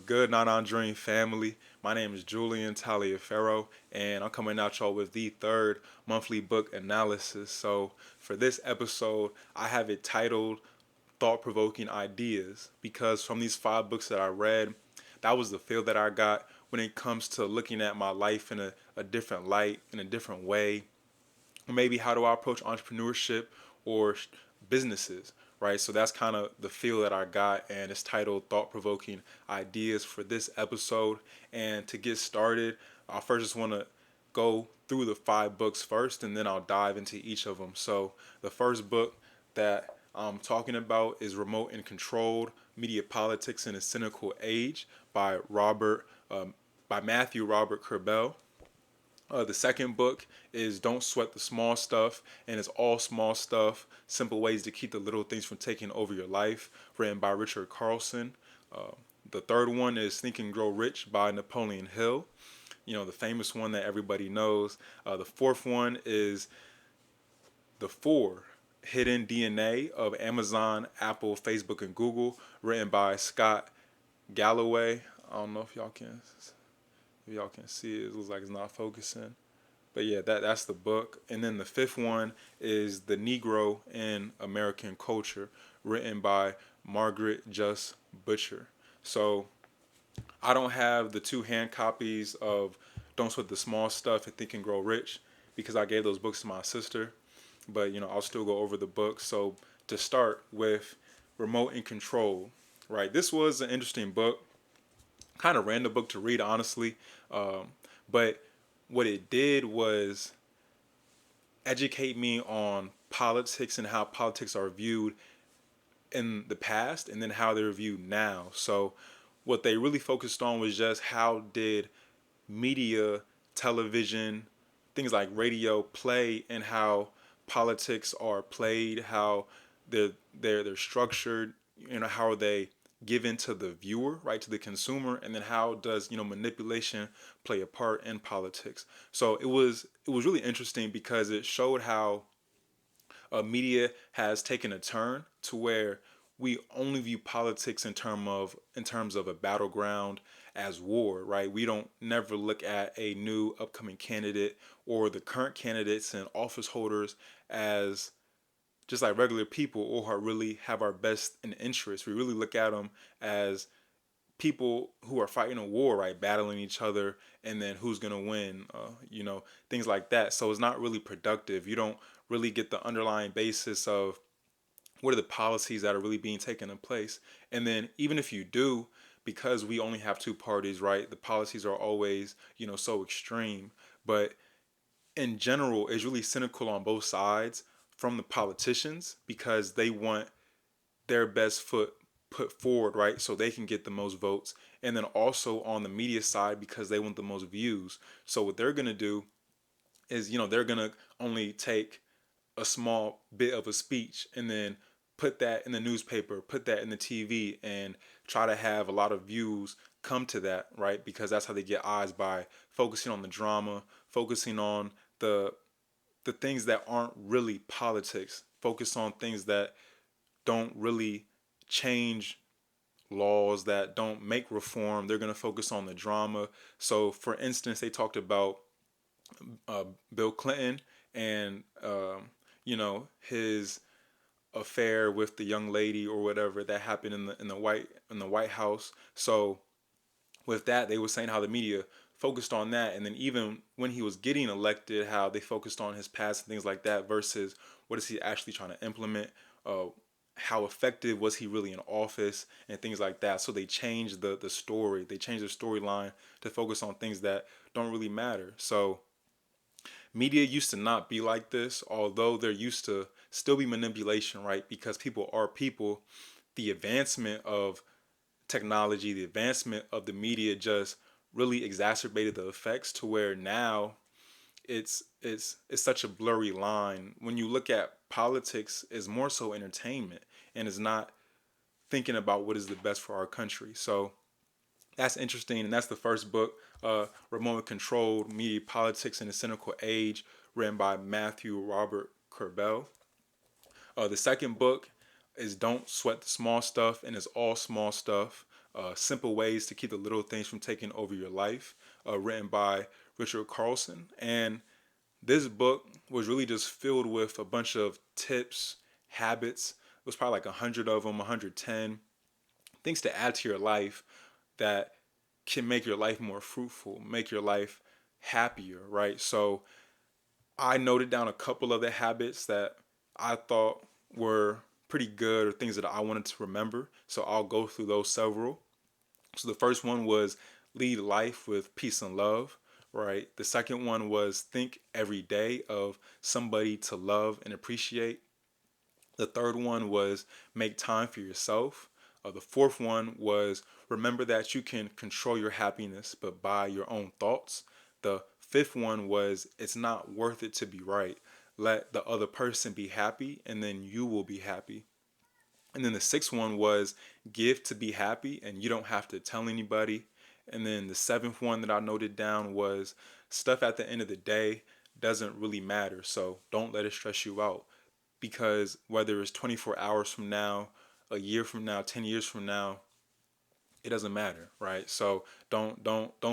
good, not on dream family? My name is Julian Taliaferro, and I'm coming at y'all with the third monthly book analysis. So, for this episode, I have it titled Thought Provoking Ideas because from these five books that I read, that was the feel that I got when it comes to looking at my life in a different light, in a different way, or maybe how do I approach entrepreneurship or businesses, right? So that's kind of the feel that I got, and it's titled Thought Provoking Ideas for this episode. And to get started, I first just want to go through the five books first, and then I'll dive into each of them. So the first book that I'm talking about is Remote and Controlled Media Politics in a Cynical Age by Matthew Robert Kerbel. The second book is Don't Sweat the Small Stuff, and it's all small stuff, simple ways to keep the little things from taking over your life, written by Richard Carlson. Uh, the third one is Think and Grow Rich by Napoleon Hill, the famous one that everybody knows. The fourth one is The Four Hidden DNA of Amazon, Apple, Facebook, and Google, written by Scott Galloway. I don't know if y'all can see it. It looks like it's not focusing. But yeah, that's the book. And then the fifth one is The Negro in American Culture, written by Margaret Just Butcher. So I don't have the two hand copies of Don't Sweat the Small Stuff and Think and Grow Rich because I gave those books to my sister. But I'll still go over the book. So to start with Remote and Control, right? This was an interesting book, kind of random book to read, honestly. But what it did was educate me on politics and how politics are viewed in the past and then how they're viewed now. So what they really focused on was just how did media, television, things like radio play and how politics are played, how they're structured, how are they given to the viewer, right, to the consumer, and then how does manipulation play a part in politics. So it was really interesting because it showed how media has taken a turn to where we only view politics in terms of a battleground as war, right? We don't never look at a new upcoming candidate or the current candidates and office holders as just like regular people or who really have our best in interest. We really look at them as people who are fighting a war, right? Battling each other, and then who's gonna win, things like that. So it's not really productive. You don't really get the underlying basis of what are the policies that are really being taken in place. And then even if you do, because we only have two parties, right? The policies are always, so extreme. But in general, it's really cynical on both sides from the politicians because they want their best foot put forward, right? So they can get the most votes. And then also on the media side because they want the most views. So what they're going to do is, they're going to only take a small bit of a speech and then put that in the newspaper, put that in the TV, and try to have a lot of views come to that, right? Because that's how they get eyes by focusing on the drama, focusing on the the things that aren't really politics, focus on things that don't really change laws, that don't make reform. They're going to focus on the drama. So, for instance, they talked about Bill Clinton and his affair with the young lady or whatever that happened in the White House. So with that, they were saying how the media focused on that, and then even when he was getting elected, how they focused on his past and things like that versus what is he actually trying to implement. How effective was he really in office and things like that. So they changed the story. They changed the storyline to focus on things that don't really matter. So media used to not be like this, although there used to still be manipulation, right? Because people are people. The advancement of technology, the advancement of the media just really exacerbated the effects to where now it's such a blurry line. When you look at politics, it's more so entertainment and it's not thinking about what is the best for our country. So that's interesting, and that's the first book, Remote Controlled Media Politics in a Cynical Age, written by Matthew Robert Kerbel. The second book is Don't Sweat the Small Stuff, and it's all small stuff. Simple Ways to Keep the Little Things from Taking Over Your Life, written by Richard Carlson. And this book was really just filled with a bunch of tips, habits. It was probably like 100 of them, 110 things to add to your life that can make your life more fruitful, make your life happier, right? So I noted down a couple of the habits that I thought were pretty good or things that I wanted to remember. So I'll go through those several. So the first one was lead life with peace and love, right? The second one was think every day of somebody to love and appreciate. The third one was make time for yourself. The fourth one was remember that you can control your happiness, but by your own thoughts. The fifth one was it's not worth it to be right. Let the other person be happy, and then you will be happy. And then the sixth one was give to be happy, and you don't have to tell anybody. And then the seventh one that I noted down was stuff at the end of the day doesn't really matter. So don't let it stress you out because whether it's 24 hours from now, a year from now, 10 years from now, it doesn't matter, right? So don't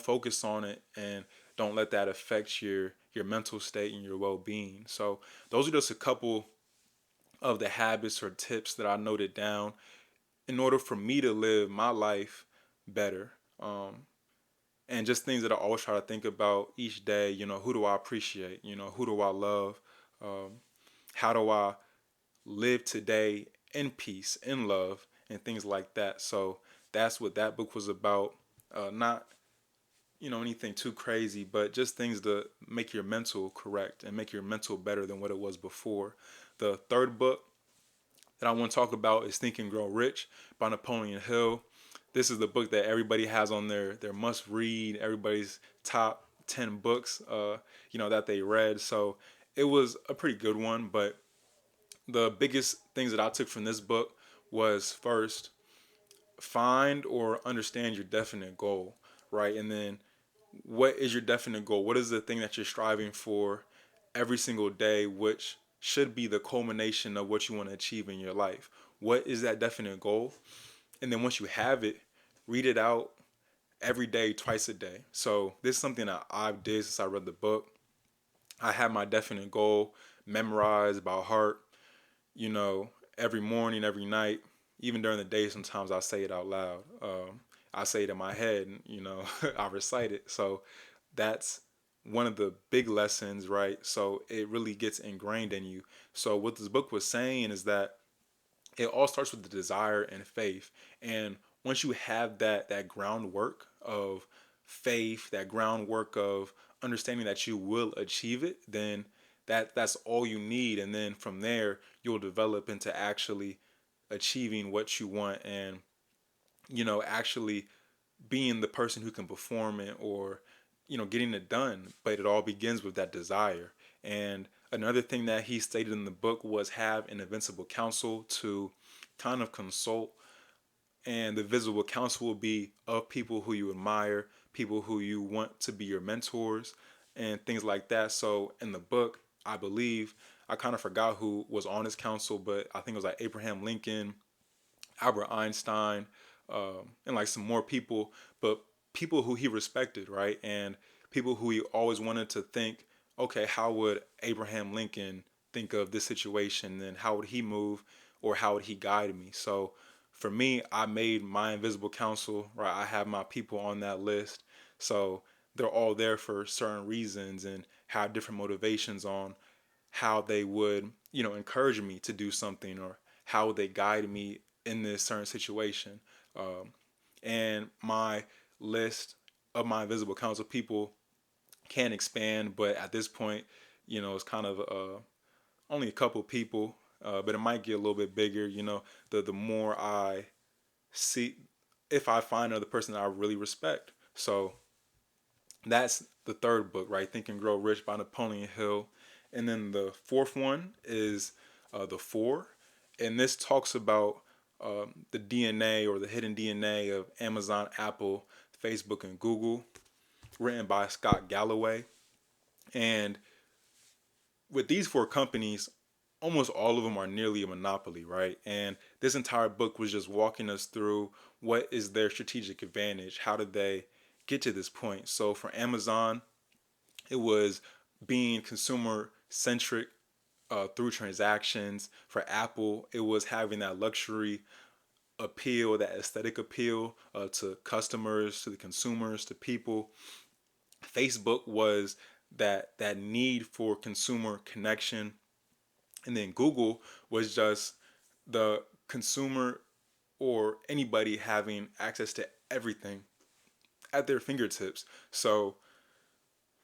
focus on it and don't let that affect your mental state and your well-being. So those are just a couple of the habits or tips that I noted down in order for me to live my life better. And just things that I always try to think about each day, who do I appreciate? Who do I love? Um, how do I live today in peace, in love, and things like that. So that's what that book was about. Not anything too crazy, but just things to make your mental correct and make your mental better than what it was before. The third book that I want to talk about is Think and Grow Rich by Napoleon Hill. This is the book that everybody has on their must read, everybody's top 10 books, that they read. So it was a pretty good one, but the biggest things that I took from this book was first, find or understand your definite goal, right? And then what is your definite goal? What is the thing that you're striving for every single day, which should be the culmination of what you want to achieve in your life? What is that definite goal? And then once you have it, read it out every day, twice a day. So this is something that I've did since I read the book. I have my definite goal memorized by heart, you know, every morning, every night, even during the day. Sometimes I say it out loud. I say it in my head, and, I recite it. So that's one of the big lessons, right? So it really gets ingrained in you. So what this book was saying is that it all starts with the desire and faith. And once you have that groundwork of faith, that groundwork of understanding that you will achieve it, then that's all you need. And then from there, you'll develop into actually achieving what you want and actually being the person who can perform it or getting it done. But it all begins with that desire. And another thing that he stated in the book was have an invincible counsel to kind of consult, and the visible counsel will be of people who you admire, people who you want to be your mentors, and things like that. So in the book, I believe, I kind of forgot who was on his council, but I think it was like Abraham Lincoln, Albert Einstein, and like some more people, but people who he respected, right? And people who he always wanted to think, okay, how would Abraham Lincoln think of this situation? And how would he move or how would he guide me? So for me, I made my invisible council, right? I have my people on that list. So they're all there for certain reasons and have different motivations on how they would, encourage me to do something or how they guide me in this certain situation. Um, and my list of my invisible council people can expand, but at this point, it's kind of only a couple people, but it might get a little bit bigger. The more I see, if I find another person that I really respect. So that's the third book, right? Think and Grow Rich by Napoleon Hill. And then the fourth one is The Four. And this talks about the DNA or the hidden DNA of Amazon, Apple, Facebook, and Google, written by Scott Galloway. And with these four companies, almost all of them are nearly a monopoly, right? And this entire book was just walking us through what is their strategic advantage, how did they get to this point. So for Amazon, it was being consumer centric through transactions. For Apple, it was having that luxury appeal, that aesthetic appeal to customers, to the consumers, to people. Facebook was that need for consumer connection, and then Google was just the consumer or anybody having access to everything at their fingertips. So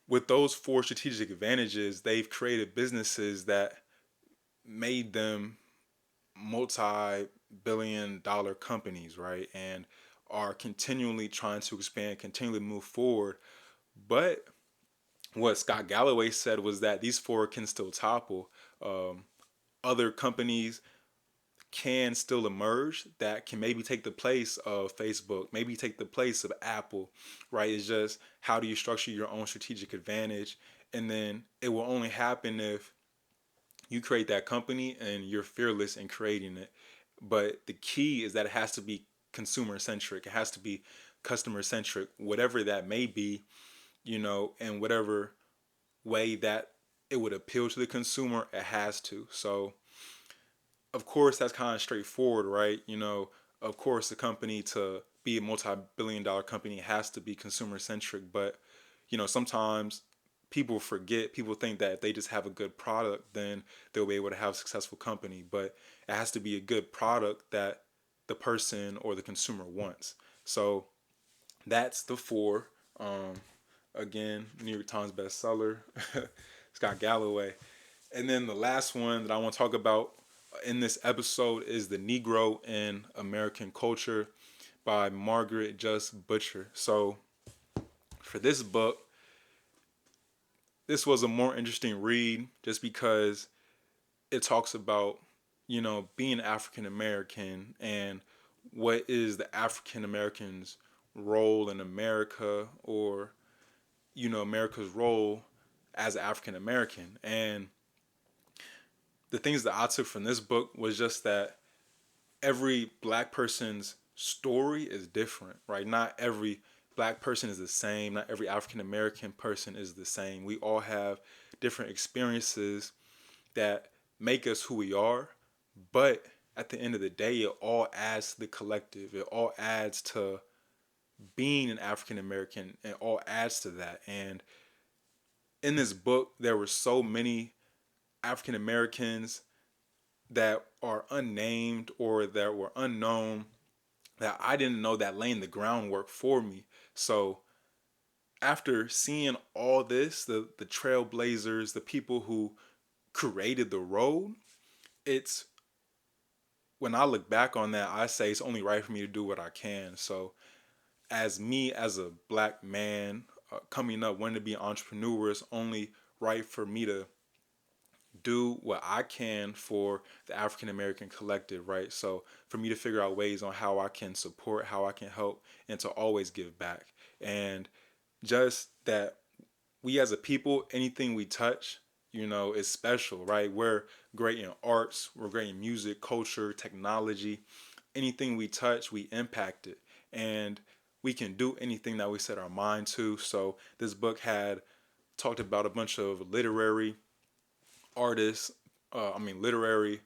with those four strategic advantages, they've created businesses that made them multi-billion-dollar companies, right? And are continually trying to expand, continually move forward. But what Scott Galloway said was that these four can still topple. Um, Other companies can still emerge that can maybe take the place of Facebook, maybe take the place of Apple, right? It's just how do you structure your own strategic advantage? And then it will only happen if you create that company and you're fearless in creating it. But the key is that it has to be consumer centric, it has to be customer centric, whatever that may be, in whatever way that it would appeal to the consumer, it has to. So of course that's kind of straightforward, right? Of course the company to be a multi-billion dollar company has to be consumer centric, but sometimes people think that if they just have a good product, then they'll be able to have a successful company, but it has to be a good product that the person or the consumer wants. So that's the four. Um, Again, New York Times bestseller, Scott Galloway. And then the last one that I want to talk about in this episode is The Negro in American Culture by Margaret Just Butcher. So for this book, this was a more interesting read just because it talks about, being African American and what is the African American's role in America, or, America's role as African American. And the things that I took from this book was just that every black person's story is different, right? Not every black person is the same. Not every African American person is the same. We all have different experiences that make us who we are, but at the end of the day, it all adds to the collective. It all adds to being an African American, and all adds to that. And in this book, there were so many African Americans that are unnamed or that were unknown that I didn't know that laying the groundwork for me. So after seeing all this, the trailblazers, the people who created the road, it's when I look back on that, I say it's only right for me to do what I can. So as me, as a black man coming up, wanting to be an entrepreneur, it's only right for me to do what I can for the African American collective, right? So for me to figure out ways on how I can support, how I can help, and to always give back. And just that we as a people, anything we touch, is special, right? We're great in arts, we're great in music, culture, technology. Anything we touch, we impact it. And we can do anything that we set our mind to. So this book had talked about a bunch of literary artists, literary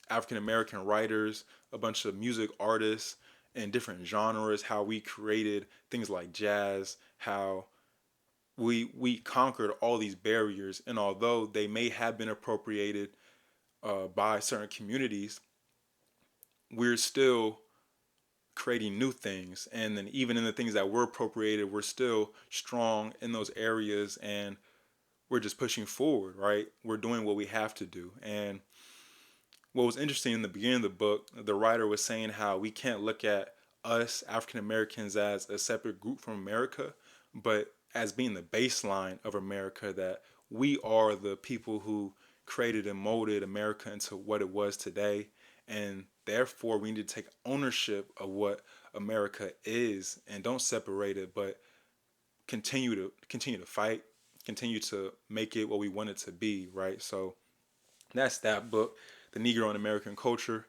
African American writers, a bunch of music artists in different genres, how we created things like jazz, how we conquered all these barriers. And although they may have been appropriated by certain communities, we're still creating new things. And then even in the things that were appropriated, we're still strong in those areas, and we're just pushing forward, right? We're doing what we have to do. And what was interesting in the beginning of the book, the writer was saying how we can't look at us African Americans as a separate group from America, but as being the baseline of America, that we are the people who created and molded America into what it was today. And therefore we need to take ownership of what America is, and don't separate it, but continue to fight, continue to make it what we want it to be, right? So That's that book, The Negro in American Culture.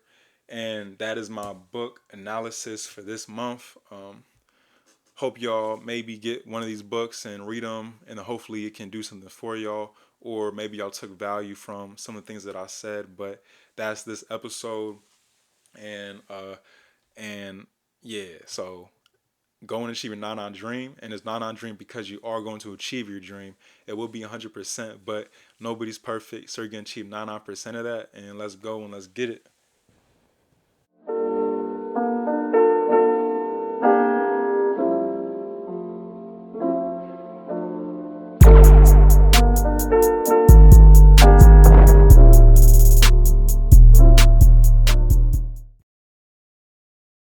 And that is my book analysis for this month. Hope y'all maybe get one of these books and read them, and hopefully it can do something for y'all, or maybe y'all took value from some of the things that I said. But that's this episode, and and yeah, so go and achieve your 99 dream, and it's 99 dream because you are going to achieve your dream. It will be 100%, but nobody's perfect, so you're gonna achieve 99% of that, and let's go and let's get it.